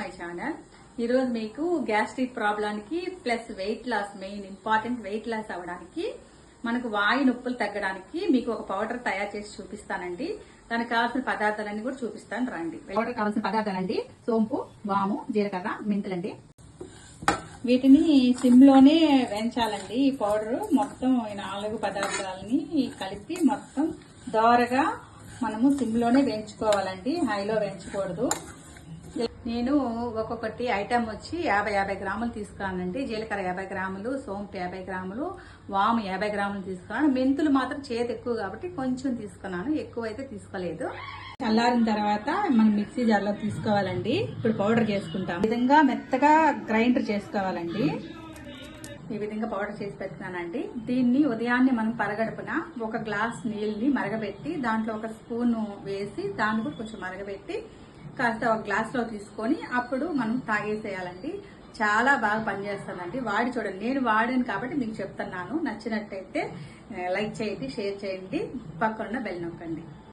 My channel. ఈరోజు మీకు gastric ప్రాబ్లానికి plus weight loss, main important weight loss అవ్వడానికి, మనకు వాయు నొప్పులు తగ్గడానికి మీకు ఒక పౌడర్ తయారు చేసి చూపిస్తానండి. దానికి కావాల్సిన పదార్థాలన్నీ కూడా చూపిస్తాను రండి. పౌడర్ కావాల్సిన పదార్థాలండి: సోంపు, వాము, జీలకర్ర, మెంతులండి. వీటిని సిమ్ లోనే వేయించాలండి. ఈ పౌడర్ మొత్తం 4 పదార్థాలని కలిపి మొత్తం దోరగా మనము సిమ్ లోనే వేయించుకోవాలండి, హైలో వేయించకూడదు. నేను ఒక్కొక్కటి ఐటమ్ వచ్చి 50 గ్రాములు తీసుకున్నానండి. జీలకర్ర 50 గ్రాములు, సోంపు 50 గ్రాములు, వాము 50 గ్రాములు తీసుకున్నాను. మెంతులు మాత్రం చేతి ఎక్కువ కాబట్టి కొంచెం తీసుకున్నాను, ఎక్కువ అయితే తీసుకోలేదు. చల్లారిన తర్వాత మనం మిక్సీ జార్లో తీసుకోవాలండి. ఇప్పుడు పౌడర్ చేసుకుంటాం. ఈ విధంగా మెత్తగా గ్రైండర్ చేసుకోవాలండి. ఈ విధంగా పౌడర్ చేసి పెట్టుకున్నానండి. దీన్ని ఉదయాన్నే మనం పరగడుపున ఒక గ్లాస్ నీళ్ళని మరగబెట్టి దాంట్లో ఒక స్పూన్ వేసి దాన్ని కూడా కొంచెం మరగబెట్టి కాస్త ఒక గ్లాస్ లో తీసుకొని అప్పుడు మనం తాగేసేయాలండి. చాలా బాగా పనిచేస్తుందండి. వాడి చూడండి. నేను వాడాను కాబట్టి మీకు చెప్తున్నాను. నచ్చినట్టయితే లైక్ చేయండి, షేర్ చేయండి, పక్కన బెల్ నొక్కండి.